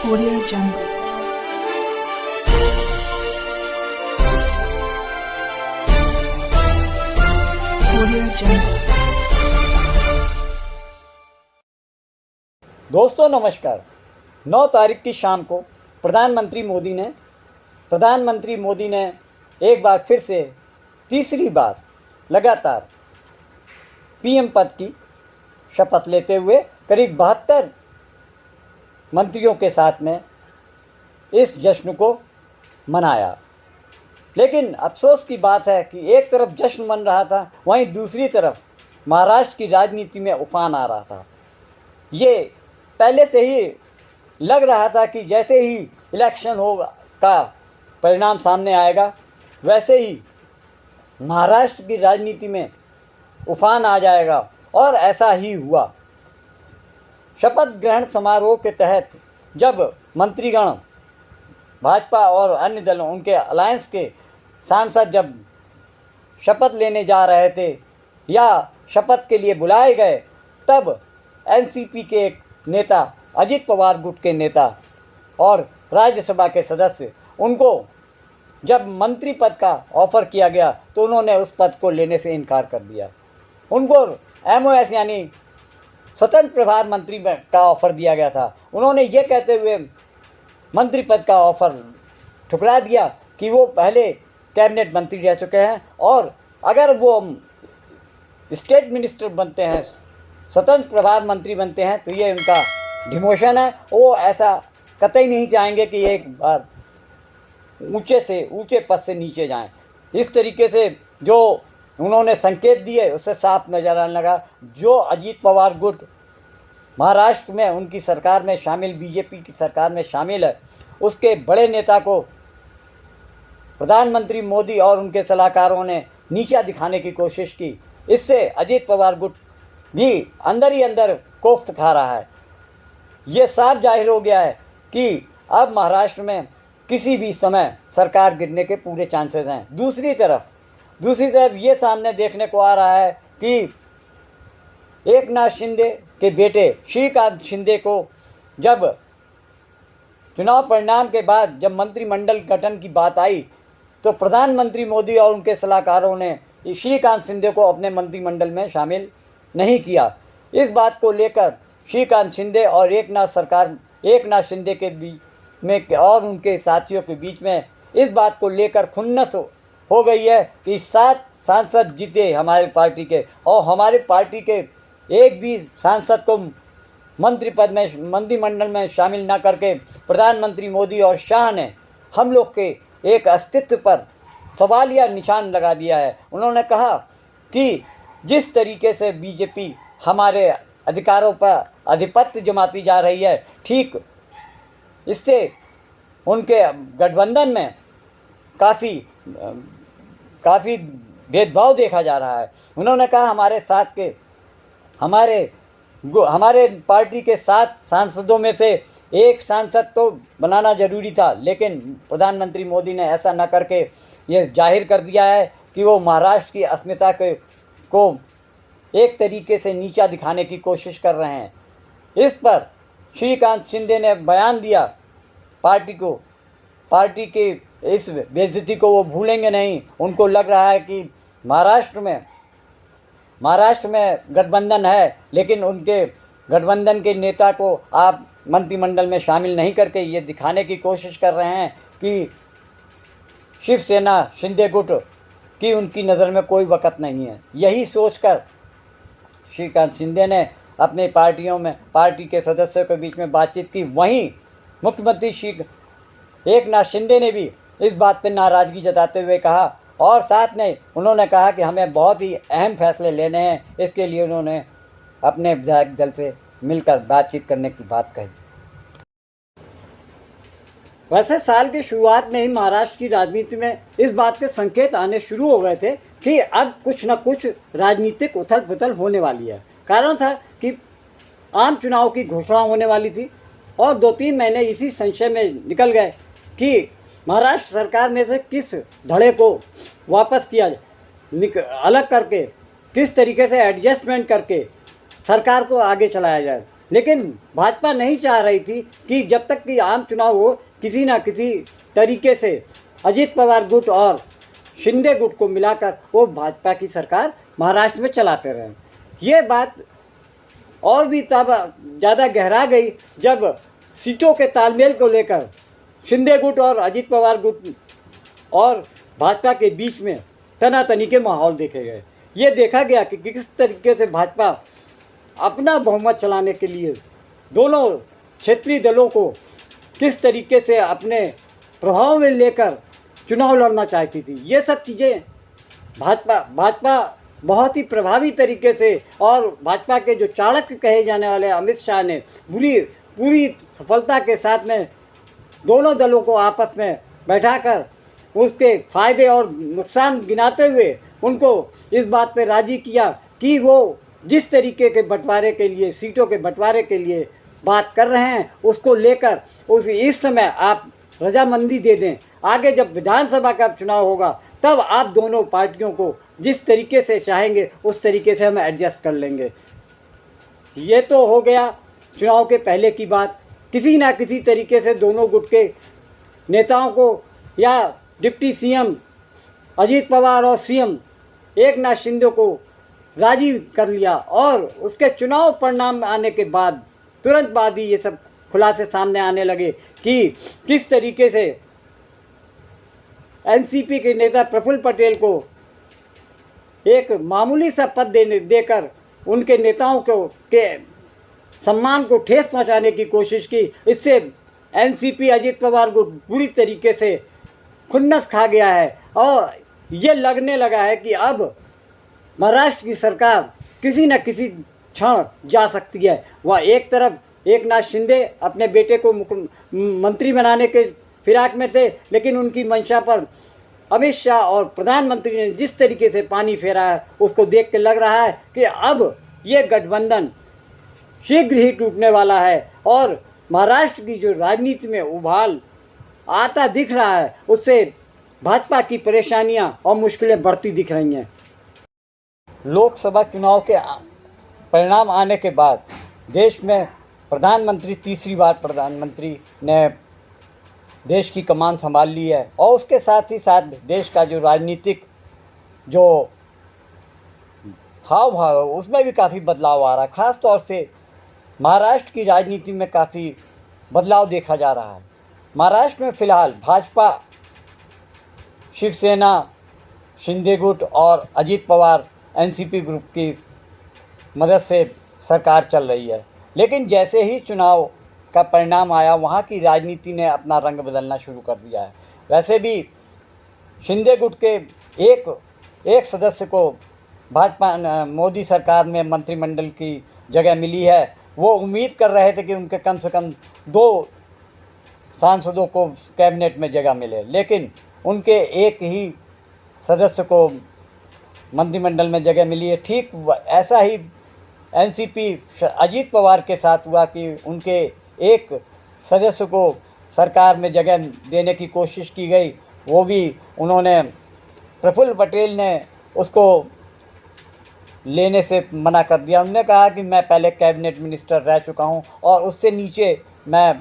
Audio Jungle. Audio Jungle. दोस्तों नमस्कार। 9 तारीख की शाम को प्रधानमंत्री मोदी ने एक बार फिर से तीसरी बार लगातार पीएम पद की शपथ लेते हुए करीब 72 मंत्रियों के साथ में इस जश्न को मनाया। लेकिन अफसोस की बात है कि एक तरफ जश्न मन रहा था, वहीं दूसरी तरफ महाराष्ट्र की राजनीति में उफान आ रहा था। ये पहले से ही लग रहा था कि जैसे ही इलेक्शन होगा का परिणाम सामने आएगा, वैसे ही महाराष्ट्र की राजनीति में उफान आ जाएगा, और ऐसा ही हुआ। शपथ ग्रहण समारोह के तहत जब मंत्रीगण, भाजपा और अन्य दलों, उनके अलायंस के सांसद जब शपथ लेने जा रहे थे या शपथ के लिए बुलाए गए, तब एनसीपी के एक नेता, अजित पवार गुट के नेता और राज्यसभा के सदस्य, उनको जब मंत्री पद का ऑफर किया गया तो उन्होंने उस पद को लेने से इनकार कर दिया। उनको एमओएस यानी स्वतंत्र प्रभार मंत्री का ऑफर दिया गया था। उन्होंने ये कहते हुए मंत्री पद का ऑफर ठुकरा दिया कि वो पहले कैबिनेट मंत्री रह चुके हैं, और अगर वो स्टेट मिनिस्टर बनते हैं, स्वतंत्र प्रभार मंत्री बनते हैं, तो ये उनका डिमोशन है। वो ऐसा कतई नहीं चाहेंगे कि एक बार ऊंचे पद से नीचे जाएं। इस तरीके से जो उन्होंने संकेत दिए उससे साफ नजर आने लगा, जो अजित पवार गुट महाराष्ट्र में उनकी सरकार में शामिल, बीजेपी की सरकार में शामिल है, उसके बड़े नेता को प्रधानमंत्री मोदी और उनके सलाहकारों ने नीचा दिखाने की कोशिश की। इससे अजित पवार गुट भी अंदर ही अंदर कोफ्त खा रहा है। ये साफ जाहिर हो गया है कि अब महाराष्ट्र में किसी भी समय सरकार गिरने के पूरे चांसेस हैं। दूसरी तरफ ये सामने देखने को आ रहा है कि एकनाथ शिंदे के बेटे श्रीकांत शिंदे को जब चुनाव परिणाम के बाद जब मंत्रिमंडल गठन की बात आई, तो प्रधानमंत्री मोदी और उनके सलाहकारों ने श्रीकांत शिंदे को अपने मंत्रिमंडल में शामिल नहीं किया। इस बात को लेकर श्रीकांत शिंदे और एकनाथ शिंदे के बीच में और उनके साथियों के बीच में इस बात को लेकर खुन्नस हो गई है कि 7 सांसद जीते हमारे पार्टी के, और हमारे पार्टी के एक भी सांसद को मंत्रिमंडल में शामिल न करके प्रधानमंत्री मोदी और शाह ने हम लोग के एक अस्तित्व पर सवालिया निशान लगा दिया है। उन्होंने कहा कि जिस तरीके से बीजेपी हमारे अधिकारों पर आधिपत्य जमाती जा रही है, ठीक इससे उनके गठबंधन में काफ़ी भेदभाव देखा जा रहा है। उन्होंने कहा हमारे पार्टी के 7 सांसदों में से एक सांसद तो बनाना जरूरी था, लेकिन प्रधानमंत्री मोदी ने ऐसा न करके ये जाहिर कर दिया है कि वो महाराष्ट्र की अस्मिता को एक तरीके से नीचा दिखाने की कोशिश कर रहे हैं। इस पर श्रीकांत शिंदे ने बयान दिया, पार्टी की इस बेइज्जती को वो भूलेंगे नहीं। उनको लग रहा है कि महाराष्ट्र में गठबंधन है, लेकिन उनके गठबंधन के नेता को आप मंत्रिमंडल में शामिल नहीं करके ये दिखाने की कोशिश कर रहे हैं कि शिवसेना शिंदे गुट की उनकी नज़र में कोई वक़्त नहीं है। यही सोचकर श्रीकांत शिंदे ने अपने पार्टी के सदस्यों के बीच में बातचीत की। वहीं मुख्यमंत्री एकनाथ शिंदे ने भी इस बात पर नाराज़गी जताते हुए कहा, और साथ में उन्होंने कहा कि हमें बहुत ही अहम फैसले लेने हैं। इसके लिए उन्होंने अपने विधायक दल से मिलकर बातचीत करने की बात कही। वैसे साल की शुरुआत में ही महाराष्ट्र की राजनीति में इस बात के संकेत आने शुरू हो गए थे कि अब कुछ न कुछ राजनीतिक उथल पुथल होने वाली है। कारण था कि आम चुनाव की घोषणा होने वाली थी, और 2-3 महीने इसी संशय में निकल गए कि महाराष्ट्र सरकार में से किस धड़े को वापस किया अलग करके, किस तरीके से एडजस्टमेंट करके सरकार को आगे चलाया जाए। लेकिन भाजपा नहीं चाह रही थी कि जब तक कि आम चुनाव हो किसी ना किसी तरीके से अजित पवार गुट और शिंदे गुट को मिलाकर वो भाजपा की सरकार महाराष्ट्र में चलाते रहे। ये बात और भी तब ज़्यादा गहरा गई जब सीटों के तालमेल को लेकर शिंदे गुट और अजित पवार गुट और भाजपा के बीच में तनातनी के माहौल देखे गए। ये देखा गया कि किस तरीके से भाजपा अपना बहुमत चलाने के लिए दोनों क्षेत्रीय दलों को किस तरीके से अपने प्रभाव में लेकर चुनाव लड़ना चाहती थी। ये सब चीज़ें भाजपा बहुत ही प्रभावी तरीके से और भाजपा के जो चाणक्य कहे जाने वाले अमित शाह ने पूरी सफलता के साथ में दोनों दलों को आपस में बैठाकर उसके फायदे और नुकसान गिनाते हुए उनको इस बात पे राजी किया कि वो जिस तरीके के बंटवारे के लिए सीटों के बंटवारे के लिए बात कर रहे हैं उसको लेकर इस समय आप रजामंदी दे दें। आगे जब विधानसभा का चुनाव होगा तब आप दोनों पार्टियों को जिस तरीके से चाहेंगे उस तरीके से हम एडजस्ट कर लेंगे। ये तो हो गया चुनाव के पहले की बात। किसी ना किसी तरीके से दोनों गुट के नेताओं को या डिप्टी सीएम अजित पवार और सीएम एकनाथ शिंदे को राजी कर लिया और उसके चुनाव परिणाम आने के बाद तुरंत बाद ही ये सब खुलासे सामने आने लगे कि किस तरीके से एनसीपी के नेता प्रफुल्ल पटेल को एक मामूली सा पद देकर उनके नेताओं के सम्मान को ठेस पहुंचाने की कोशिश की। इससे एनसीपी अजित पवार को बुरी तरीके से खुन्नस खा गया है और ये लगने लगा है कि अब महाराष्ट्र की सरकार किसी न किसी क्षण जा सकती है। वह एक तरफ एकनाथ शिंदे अपने बेटे को मंत्री बनाने के फिराक में थे, लेकिन उनकी मंशा पर अमित शाह और प्रधानमंत्री ने जिस तरीके से पानी फेरा है उसको देख के लग रहा है कि अब ये गठबंधन शीघ्र ही टूटने वाला है और महाराष्ट्र की जो राजनीति में उबाल आता दिख रहा है उससे भाजपा की परेशानियां और मुश्किलें बढ़ती दिख रही हैं। लोकसभा चुनाव के परिणाम आने के बाद देश में तीसरी बार प्रधानमंत्री ने देश की कमान संभाल ली है और उसके साथ ही साथ देश का जो राजनीतिक जो हाव भाव है उसमें भी काफ़ी बदलाव आ रहा है। ख़ास तौर से महाराष्ट्र की राजनीति में काफ़ी बदलाव देखा जा रहा है। महाराष्ट्र में फ़िलहाल भाजपा, शिवसेना, शिंदे गुट और अजित पवार एनसीपी ग्रुप की मदद से सरकार चल रही है। लेकिन जैसे ही चुनाव का परिणाम आया वहाँ की राजनीति ने अपना रंग बदलना शुरू कर दिया है। वैसे भी शिंदे गुट के एक सदस्य को भाजपा मोदी सरकार में मंत्रिमंडल की जगह मिली है। वो उम्मीद कर रहे थे कि उनके कम से कम 2 सांसदों को कैबिनेट में जगह मिले, लेकिन उनके एक ही सदस्य को मंत्रिमंडल में जगह मिली है। ठीक ऐसा ही एनसीपी अजित पवार के साथ हुआ कि उनके एक सदस्य को सरकार में जगह देने की कोशिश की गई, वो भी उन्होंने प्रफुल्ल पटेल ने उसको लेने से मना कर दिया। उन्होंने कहा कि मैं पहले कैबिनेट मिनिस्टर रह चुका हूं और उससे नीचे मैं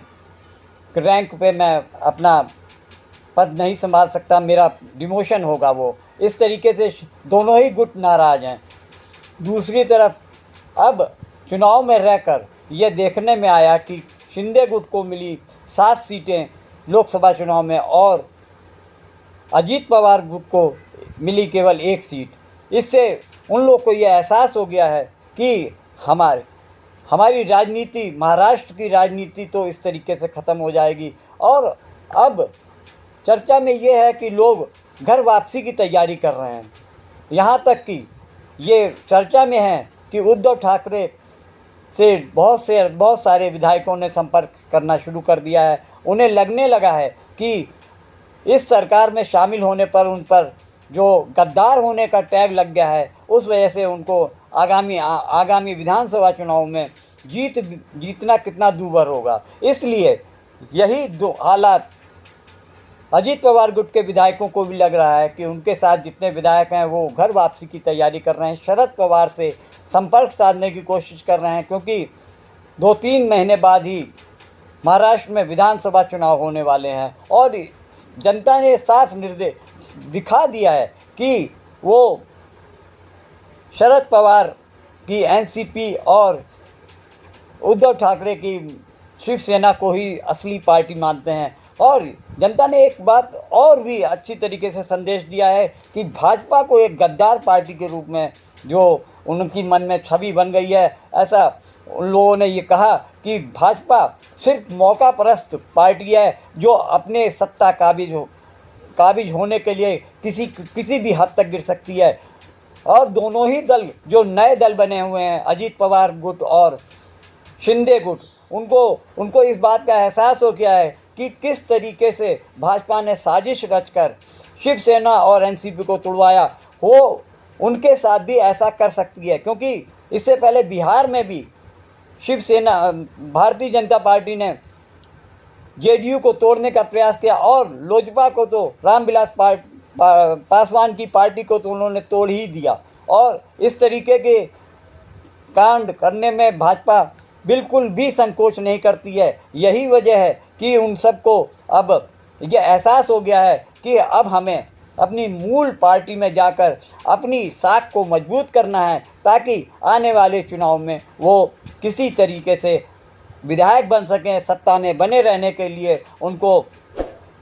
रैंक पे मैं अपना पद नहीं संभाल सकता, मेरा डिमोशन होगा। वो इस तरीके से दोनों ही गुट नाराज हैं। दूसरी तरफ अब चुनाव में रहकर ये देखने में आया कि शिंदे गुट को मिली 7 सीटें लोकसभा चुनाव में और अजित पवार गुट को मिली केवल 1 सीट। इससे उन लोग को ये एहसास हो गया है कि हमारी राजनीति, महाराष्ट्र की राजनीति तो इस तरीके से ख़त्म हो जाएगी। और अब चर्चा में ये है कि लोग घर वापसी की तैयारी कर रहे हैं। यहाँ तक कि ये चर्चा में है कि उद्धव ठाकरे से बहुत सारे विधायकों ने संपर्क करना शुरू कर दिया है। उन्हें लगने लगा है कि इस सरकार में शामिल होने पर उन पर जो गद्दार होने का टैग लग गया है, उस वजह से उनको आगामी विधानसभा चुनाव में जीतना कितना दूभर होगा। इसलिए यही दो हालात अजित पवार गुट के विधायकों को भी लग रहा है कि उनके साथ जितने विधायक हैं वो घर वापसी की तैयारी कर रहे हैं, शरद पवार से संपर्क साधने की कोशिश कर रहे हैं, क्योंकि 2-3 महीने बाद ही महाराष्ट्र में विधानसभा चुनाव होने वाले हैं और जनता ने साफ निर्देश दिखा दिया है कि वो शरद पवार की एनसीपी और उद्धव ठाकरे की शिवसेना को ही असली पार्टी मानते हैं। और जनता ने एक बात और भी अच्छी तरीके से संदेश दिया है कि भाजपा को एक गद्दार पार्टी के रूप में जो उनकी मन में छवि बन गई है, ऐसा उन लोगों ने ये कहा कि भाजपा सिर्फ मौका परस्त पार्टी है जो अपने सत्ता काबिज होने के लिए किसी भी हद तक गिर सकती है। और दोनों ही दल जो नए दल बने हुए हैं, अजीत पवार गुट और शिंदे गुट, उनको इस बात का एहसास हो गया है कि किस तरीके से भाजपा ने साजिश रचकर शिवसेना और एनसीपी को तुड़वाया, वो उनके साथ भी ऐसा कर सकती है। क्योंकि इससे पहले बिहार में भी शिवसेना भारतीय जनता पार्टी ने जेडीयू को तोड़ने का प्रयास किया और लोजपा को तो रामविलास पासवान की पार्टी को तो उन्होंने तोड़ ही दिया। और इस तरीके के कांड करने में भाजपा बिल्कुल भी संकोच नहीं करती है। यही वजह है कि उन सबको अब ये एहसास हो गया है कि अब हमें अपनी मूल पार्टी में जाकर अपनी साख को मजबूत करना है, ताकि आने वाले चुनाव में वो किसी तरीके से विधायक बन सकें। सत्ता में बने रहने के लिए उनको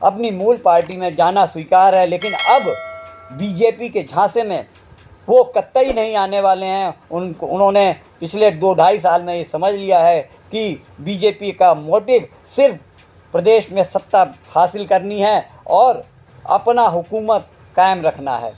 अपनी मूल पार्टी में जाना स्वीकार है, लेकिन अब बीजेपी के झांसे में वो कतई नहीं आने वाले हैं। उन्होंने पिछले 2-2.5 साल में ये समझ लिया है कि बीजेपी का मोटिव सिर्फ प्रदेश में सत्ता हासिल करनी है और अपना हुकूमत कायम रखना है।